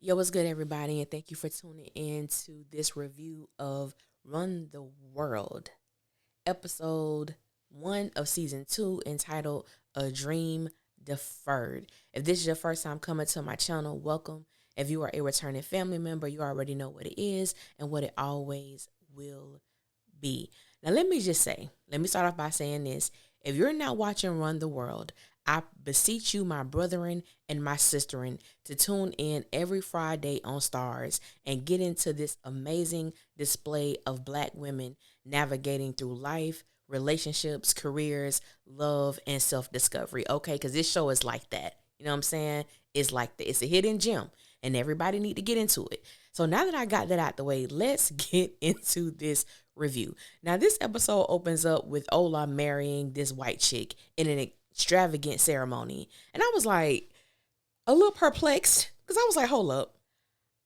Yo, what's good, everybody? And thank you for tuning in to this review of Run the World, episode 1 of season 2, entitled A Dream Deferred. If this is your first time coming to my channel, welcome. If you are a returning family member, you already know what it is and what it always will be. Now, let me start off by saying this. If you're not watching Run the World, I beseech you, my brethren and my sisterin, to tune in every Friday on Starz and get into this amazing display of black women navigating through life, relationships, careers, love, and self-discovery. Okay, because this show is like that. You know what I'm saying? It's like that. It's a hidden gem, and everybody need to get into it. So now that I got that out the way, let's get into this review. Now, this episode opens up with Ola marrying this white chick in an extravagant ceremony. And I was like a little perplexed because I was like, hold up.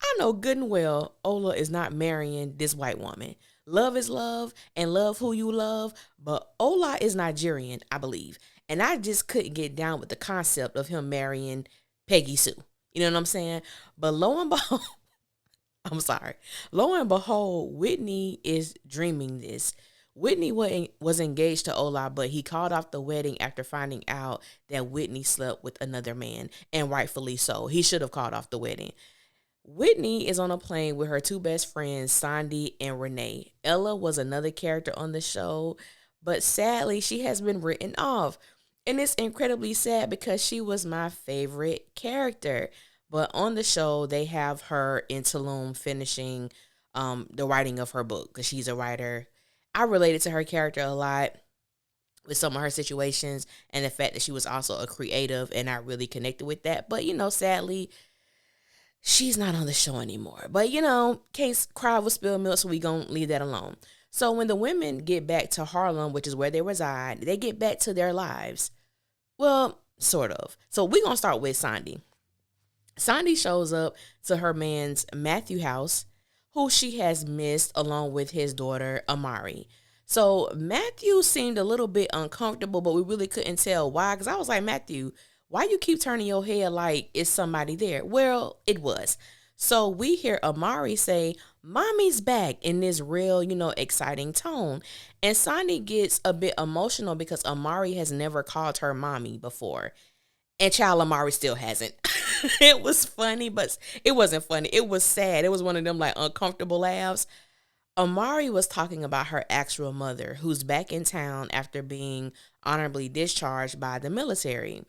I know good and well Ola is not marrying this white woman. Love is love and love who you love. But Ola is Nigerian, I believe. And I just couldn't get down with the concept of him marrying Peggy Sue. You know what I'm saying? But lo and behold, I'm sorry. Lo and behold, Whitney is dreaming this. Whitney was engaged to Ola, but he called off the wedding after finding out that Whitney slept with another man, and rightfully so. He should have called off the wedding. Whitney is on a plane with her two best friends, Sandy and Renee. Ella was another character on the show, but sadly, she has been written off. And it's incredibly sad because she was my favorite character. But on the show, they have her in Tulum finishing the writing of her book because she's a writer. I related to her character a lot with some of her situations and the fact that she was also a creative, and I really connected with that. But, sadly, she's not on the show anymore. But, case cry will spill milk, so we gonna leave that alone. So when the women get back to Harlem, which is where they reside, they get back to their lives. Well, sort of. So we're gonna start with Sandy. Sandy shows up to her man's Matthew house, who she has missed along with his daughter, Amari. So Matthew seemed a little bit uncomfortable, but we really couldn't tell why. Because I was like, Matthew, why you keep turning your head like it's somebody there? Well, it was. So we hear Amari say, Mommy's back, in this real, exciting tone. And Sandy gets a bit emotional because Amari has never called her mommy before. And child Amari still hasn't. It was funny, but it wasn't funny. It was sad. It was one of them like uncomfortable laughs. Amari was talking about her actual mother, who's back in town after being honorably discharged by the military.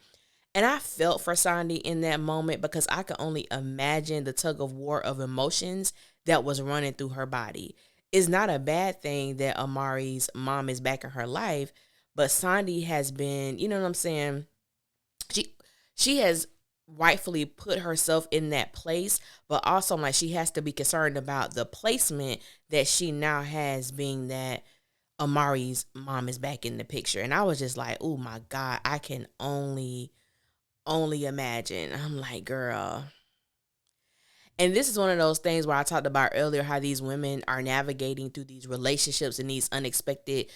And I felt for Sandy in that moment because I could only imagine the tug of war of emotions that was running through her body. It's not a bad thing that Amari's mom is back in her life, but Sandy has been, you know what I'm saying? She has rightfully put herself in that place, but also like she has to be concerned about the placement that she now has, being that Amari's mom is back in the picture. And I was just like, oh my God, I can only imagine. I'm like, girl. And this is one of those things where I talked about earlier how these women are navigating through these relationships and these unexpected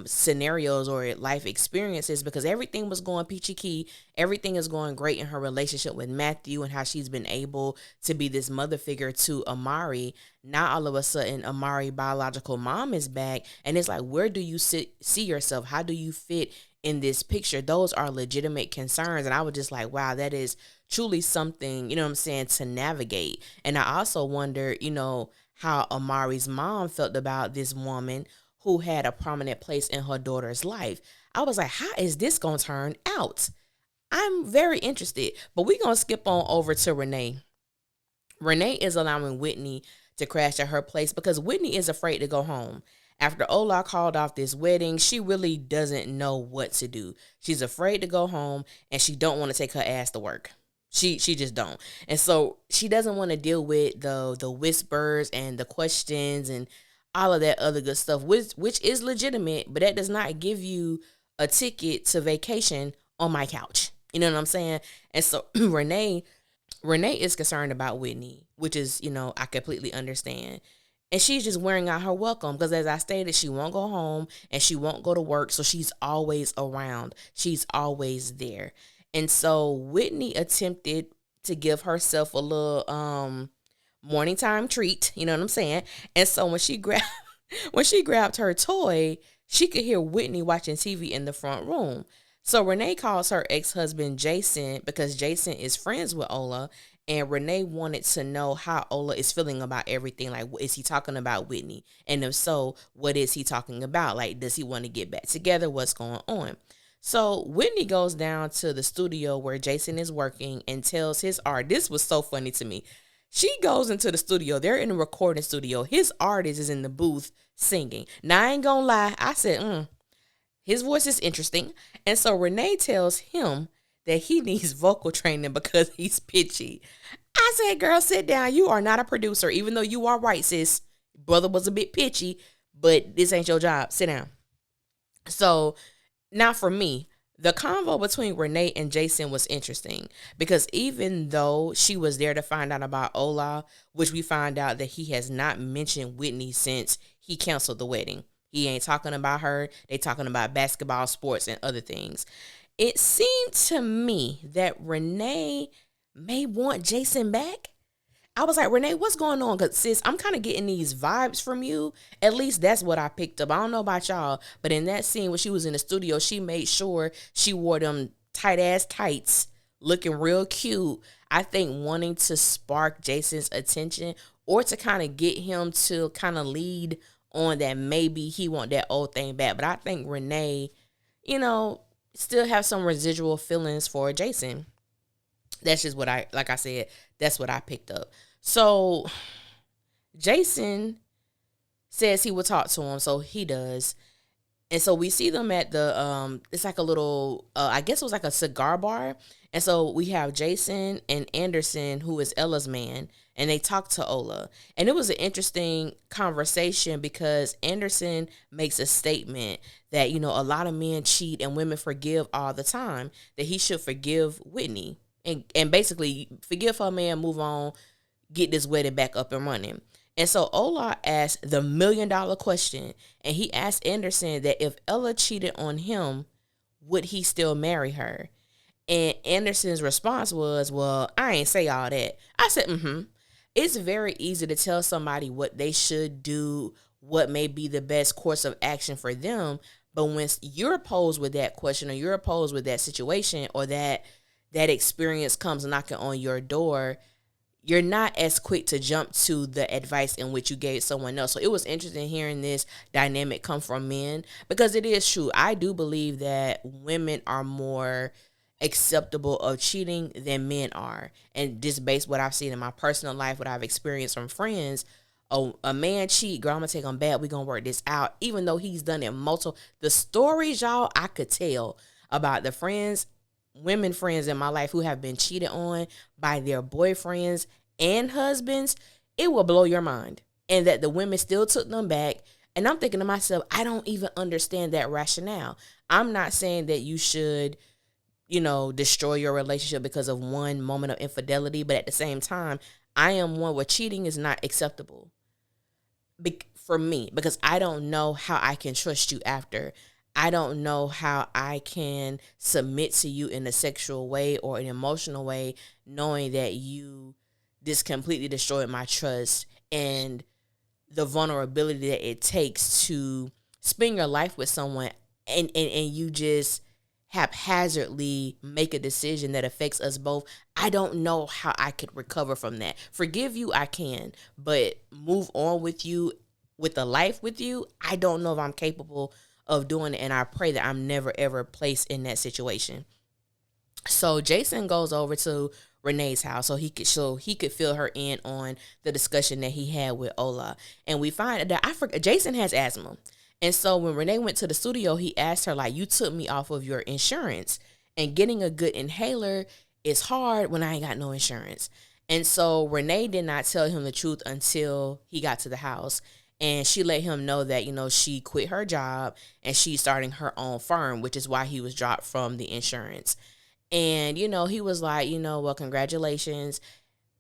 scenarios or life experiences, because everything was going peachy key. Everything is going great in her relationship with Matthew and how she's been able to be this mother figure to Amari. Now all of a sudden Amari biological mom is back, and it's like, where do you see yourself? How do you fit in this picture? Those are legitimate concerns. And I was just like, wow, that is truly something, you know what I'm saying, to navigate. And I also wonder, how Amari's mom felt about this woman who had a prominent place in her daughter's life. I was like, how is this going to turn out? I'm very interested. But we're going to skip on over to Renee. Renee is allowing Whitney to crash at her place because Whitney is afraid to go home. After Ola called off this wedding, she really doesn't know what to do. She's afraid to go home, and she don't want to take her ass to work. She just don't. And so she doesn't want to deal with the whispers and the questions and all of that other good stuff, which is legitimate, but that does not give you a ticket to vacation on my couch. You know what I'm saying? And so Renee is concerned about Whitney, which is, I completely understand. And she's just wearing out her welcome because, as I stated, she won't go home and she won't go to work. So she's always around. She's always there. And so Whitney attempted to give herself a little morning time treat, you know what I'm saying? And so when she grabbed her toy, she could hear Whitney watching TV in the front room. So Renee calls her ex-husband Jason because Jason is friends with Ola, and Renee wanted to know how Ola is feeling about everything. Like, is he talking about Whitney? And if so, what is he talking about? Like, does he want to get back together? What's going on? So Whitney goes down to the studio where Jason is working and tells his art. This was so funny to me. She goes into the studio. They're in the recording studio. His artist is in the booth singing. Now, I ain't gonna lie. I said, his voice is interesting. And so Renee tells him that he needs vocal training because he's pitchy. I said, girl, sit down. You are not a producer, even though you are right, sis. Brother was a bit pitchy, but this ain't your job. Sit down. So now for me, the convo between Renee and Jason was interesting because even though she was there to find out about Ola, which we find out that he has not mentioned Whitney since he canceled the wedding. He ain't talking about her. They talking about basketball, sports, and other things. It seemed to me that Renee may want Jason back. I was like, Renee, what's going on? Because, sis, I'm kind of getting these vibes from you. At least that's what I picked up. I don't know about y'all, but in that scene when she was in the studio, she made sure she wore them tight-ass tights, looking real cute. I think wanting to spark Jason's attention or to kind of get him to kind of lead on that maybe he want that old thing back. But I think Renee, still have some residual feelings for Jason. That's just what like I said, that's what I picked up. So Jason says he will talk to him, so he does. And so we see them at the it's like a little I guess it was like a cigar bar. And so we have Jason and Anderson, who is Ella's man, and they talk to Ola. And it was an interesting conversation because Anderson makes a statement that, a lot of men cheat and women forgive all the time, that he should forgive Whitney and basically forgive her man, move on, get this wedding back up and running. And so Ola asked the $1 million question, and he asked Anderson that if Ella cheated on him, would he still marry her? And Anderson's response was, well, I ain't say all that. I said, It's very easy to tell somebody what they should do, what may be the best course of action for them. But when you're posed with that question or you're posed with that situation or that experience comes knocking on your door, you're not as quick to jump to the advice in which you gave someone else. So it was interesting hearing this dynamic come from men because it is true. I do believe that women are more acceptable of cheating than men are. And just based what I've seen in my personal life, what I've experienced from friends, a man cheat, girl, I'm going to take him back. We're going to work this out. Even though he's done it multiple. The stories, y'all, I could tell about the women friends in my life who have been cheated on by their boyfriends and husbands, it will blow your mind. And that the women still took them back. And I'm thinking to myself, I don't even understand that rationale. I'm not saying that you should, destroy your relationship because of one moment of infidelity. But at the same time, I am one where cheating is not acceptable for me because I don't know how I can trust you after. I don't know how I can submit to you in a sexual way or an emotional way, knowing that you just completely destroyed my trust and the vulnerability that it takes to spend your life with someone and you just haphazardly make a decision that affects us both. I don't know how I could recover from that. Forgive you, I can, but move on with you, with a life with you, I don't know if I'm capable of doing it, and I pray that I'm never ever placed in that situation. So Jason goes over to Renee's house so he could fill her in on the discussion that he had with Ola. And we find that Jason has asthma. And so when Renee went to the studio, he asked her, like, you took me off of your insurance, and getting a good inhaler is hard when I ain't got no insurance. And so Renee did not tell him the truth until he got to the house. And she let him know that, she quit her job and she's starting her own firm, which is why he was dropped from the insurance. And, he was like, well, congratulations.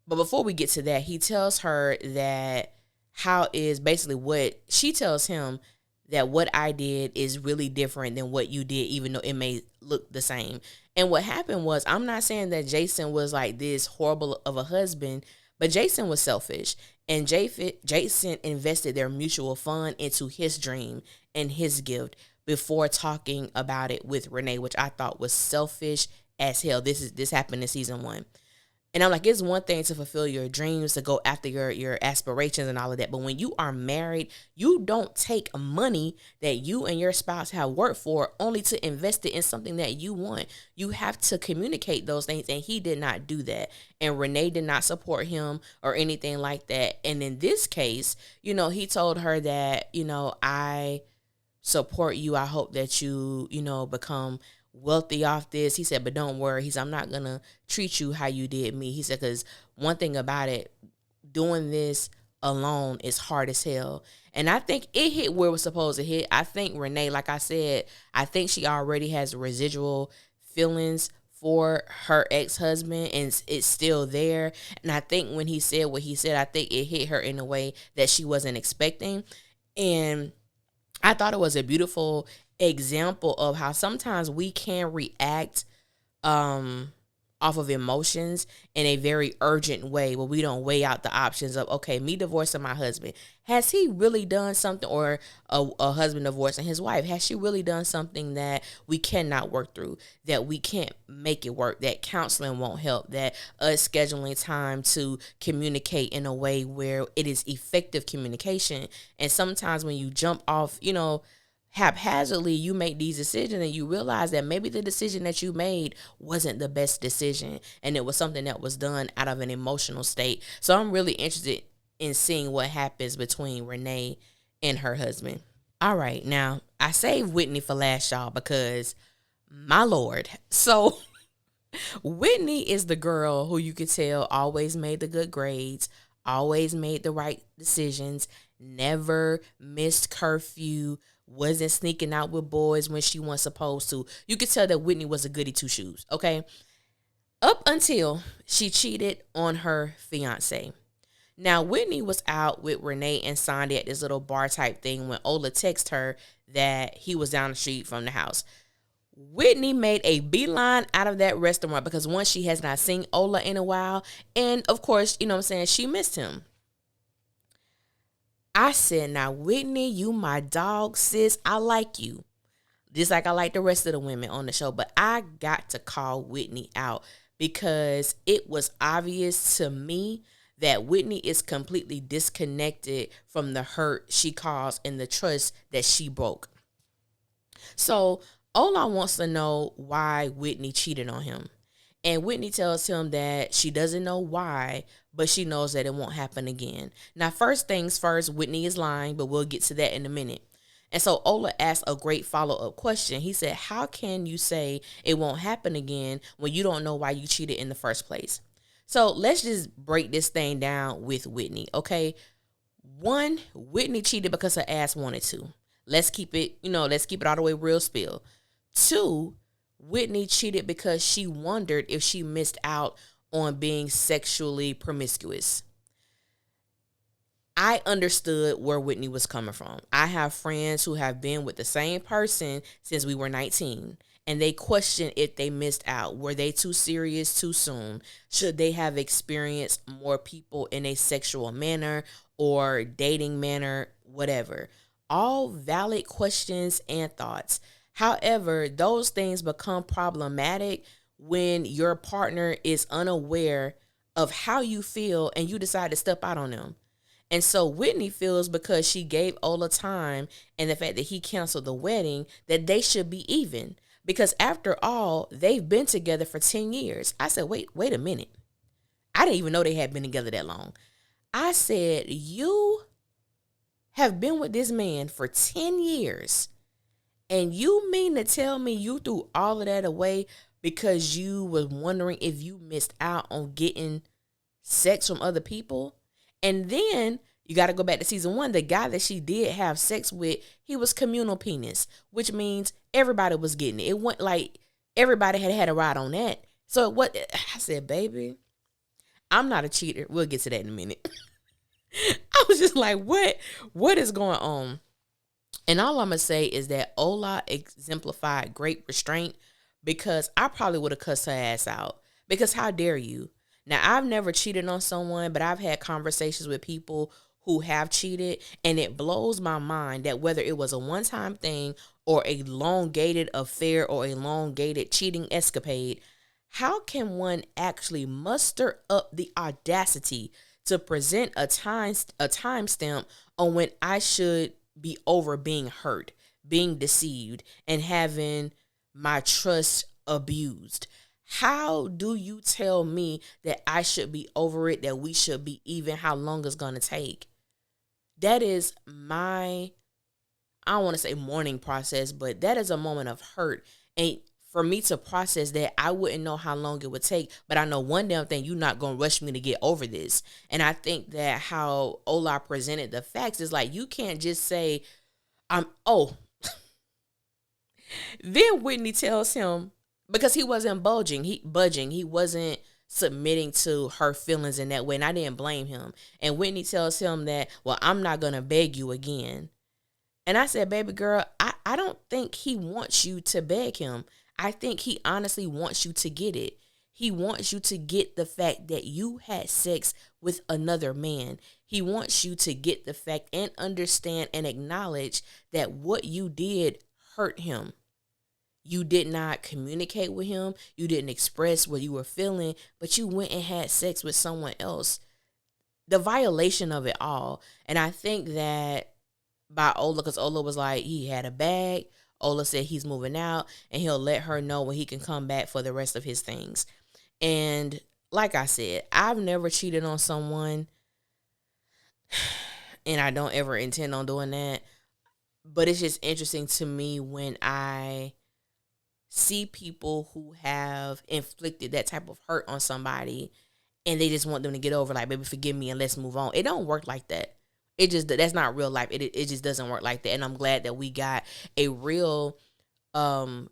But before we get to that, he tells her that what she tells him that what I did is really different than what you did, even though it may look the same. And what happened was, I'm not saying that Jason was like this horrible of a husband, but Jason was selfish. And Jason invested their mutual fund into his dream and his gift before talking about it with Renee, which I thought was selfish as hell. This happened in season 1. And I'm like, it's one thing to fulfill your dreams, to go after your aspirations and all of that. But when you are married, you don't take money that you and your spouse have worked for only to invest it in something that you want. You have to communicate those things. And he did not do that. And Renee did not support him or anything like that. And in this case, he told her that, I support you. I hope that you, become wealthy off this. He said, but don't worry. He said, I'm not going to treat you how you did me. He said, because one thing about it, doing this alone is hard as hell. And I think it hit where it was supposed to hit. I think Renee, like I said, I think she already has residual feelings for her ex-husband, and it's still there. And I think when he said what he said, I think it hit her in a way that she wasn't expecting. And I thought it was a beautiful example of how sometimes we can react off of emotions in a very urgent way, where we don't weigh out the options of, okay, me divorcing my husband, has he really done something, or a husband divorcing his wife, has she really done something that we cannot work through, that we can't make it work, that counseling won't help, that us scheduling time to communicate in a way where it is effective communication. And sometimes when you jump off, haphazardly, you make these decisions and you realize that maybe the decision that you made wasn't the best decision, and it was something that was done out of an emotional state. So I'm really interested in seeing what happens between Renee and her husband. All right, now I saved Whitney for last, y'all, because my Lord. So Whitney is the girl who you could tell always made the good grades, always made the right decisions, never missed curfew, wasn't sneaking out with boys when she wasn't supposed to. You could tell that Whitney was a goody two shoes, okay? Up until she cheated on her fiance. Now, Whitney was out with Renee and Sandy at this little bar type thing when Ola texted her that he was down the street from the house. Whitney made a beeline out of that restaurant because, one, she has not seen Ola in a while. And, of course, she missed him. I said, now, Whitney, you my dog, sis. I like you. Just like I like the rest of the women on the show. But I got to call Whitney out because it was obvious to me that Whitney is completely disconnected from the hurt she caused and the trust that she broke. So Ola wants to know why Whitney cheated on him. And Whitney tells him that she doesn't know why, but she knows that it won't happen again. Now, first things first, Whitney is lying, but we'll get to that in a minute. And so Ola asked a great follow-up question. He said, how can you say it won't happen again when you don't know why you cheated in the first place? So let's just break this thing down with Whitney, okay? One, Whitney cheated because her ass wanted to. Let's keep it all the way real spill. Two, Whitney cheated because she wondered if she missed out on being sexually promiscuous. I understood where Whitney was coming from. I have friends who have been with the same person since we were 19, and they question if they missed out. Were they too serious too soon? Should they have experienced more people in a sexual manner or dating manner, whatever? All valid questions and thoughts. However, those things become problematic when your partner is unaware of how you feel and you decide to step out on them. And so Whitney feels because she gave Ola time and the fact that he canceled the wedding that they should be even. Because after all, they've been together for 10 years. I said, wait a minute. I didn't even know they had been together that long. I said, you have been with this man for 10 years. And you mean to tell me you threw all of that away because you was wondering if you missed out on getting sex from other people? And then you got to go back to season 1. The guy that she did have sex with, he was communal penis, which means everybody was getting it. It went like everybody had a ride on that. So what I said, baby, I'm not a cheater. We'll get to that in a minute. I was just like, what is going on? And all I'm going to say is that Ola exemplified great restraint, because I probably would have cussed her ass out. Because how dare you? Now, I've never cheated on someone, but I've had conversations with people who have cheated, and it blows my mind that whether it was a one-time thing or a elongated affair or a elongated cheating escapade, how can one actually muster up the audacity to present a timestamp on when I should be over being hurt, being deceived, and having my trust abused? How do you tell me that I should be over it, that we should be even, how long it's going to take? That is my, I don't want to say mourning process, but that is a moment of hurt. And for me to process that, I wouldn't know how long it would take, but I know one damn thing: you're not going to rush me to get over this. And I think that how Ola presented the facts is like, you can't just say, oh, then Whitney tells him, because he wasn't budging, he wasn't submitting to her feelings in that way, and I didn't blame him. And Whitney tells him that, well, I'm not gonna beg you again. And I said, baby girl, I don't think he wants you to beg him. I think he honestly wants you to get it. He wants you to get the fact that you had sex with another man. He wants you to get the fact and understand and acknowledge that what you did hurt him. You did not communicate with him. You didn't express what you were feeling, but you went and had sex with someone else. The violation of it all. And I think that by Ola, because Ola was like, he had a bag. Ola said he's moving out and he'll let her know when he can come back for the rest of his things. And like I said, I've never cheated on someone, and I don't ever intend on doing that. But it's just interesting to me when I see people who have inflicted that type of hurt on somebody and they just want them to get over, like, baby, forgive me and let's move on. It don't work like that. That's not real life. It just doesn't work like that. And I'm glad that we got a real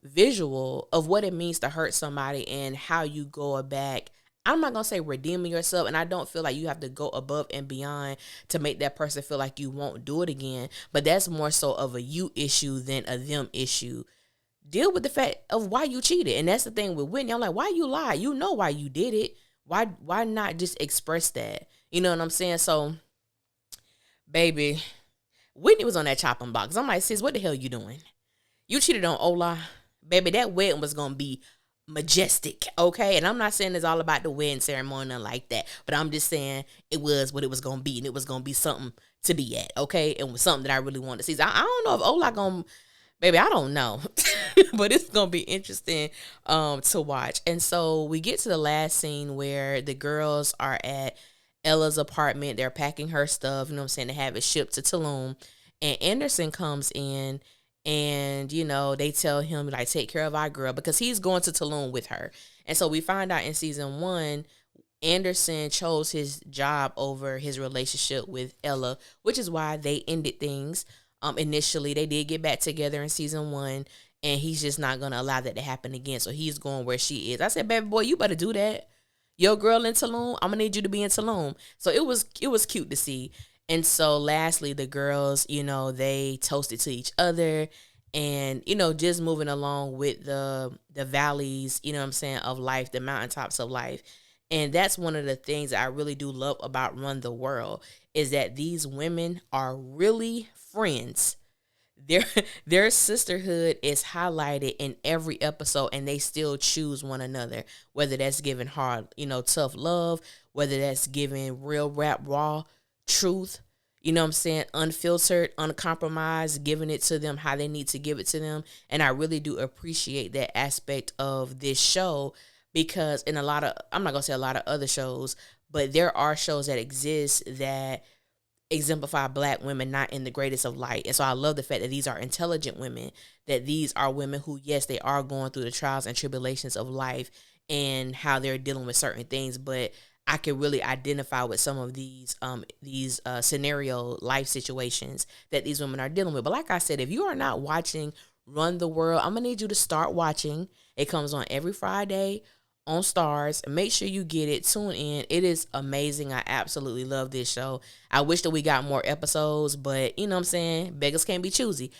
visual of what it means to hurt somebody and how you go back. I'm not going to say redeeming yourself, and I don't feel like you have to go above and beyond to make that person feel like you won't do it again, but that's more so of a you issue than a them issue. Deal with the fact of why you cheated. And that's the thing with Whitney. I'm like, why you lie? You know why you did it. Why not just express that? You know what I'm saying? So, baby, Whitney was on that chopping box. I'm like, sis, what the hell you doing? You cheated on Ola. Baby, that wedding was going to be majestic, okay? And I'm not saying it's all about the wedding ceremony or like that, but I'm just saying it was what it was going to be, and it was going to be something to be at, okay? And was something that I really wanted to see. So I don't know if Ola going to, baby, I don't know. But it's going to be interesting to watch. And so we get to the last scene where the girls are at Ella's apartment. They're packing her stuff, you know what I'm saying, to have it shipped to Tulum. And Anderson comes in and, you know, they tell him, like, take care of our girl, because he's going to Tulum with her. And so we find out in season 1, Anderson chose his job over his relationship with Ella, which is why they ended things. Initially, they did get back together in season 1, and he's just not going to allow that to happen again. So he's going where she is. I said, baby boy, you better do that. Your girl in Tulum, I'm going to need you to be in Tulum. So it was cute to see. And so lastly, the girls, you know, they toasted to each other and, you know, just moving along with the valleys, you know what I'm saying, of life, the mountaintops of life. And that's one of the things that I really do love about Run the World, is that these women are really friends. Their sisterhood is highlighted in every episode, and they still choose one another, whether that's giving hard, you know, tough love, whether that's giving real rap raw truth, you know what I'm saying, unfiltered, uncompromised, giving it to them how they need to give it to them. And I really do appreciate that aspect of this show, because in a lot of, I'm not going to say a lot of other shows, but there are shows that exist that exemplify Black women not in the greatest of light. And so I love the fact that these are intelligent women, that these are women who, yes, they are going through the trials and tribulations of life and how they're dealing with certain things, but I can really identify with some of these scenario life situations that these women are dealing with. But like I said, if you are not watching Run the World, I'm going to need you to start watching. It comes on every Friday on Starz. Make sure you get it. Tune in. It is amazing. I absolutely love this show. I wish that we got more episodes, but you know what I'm saying? Beggars can't be choosy.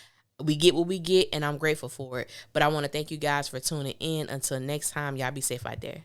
We get what we get, and I'm grateful for it. But I want to thank you guys for tuning in. Until next time, y'all be safe out there.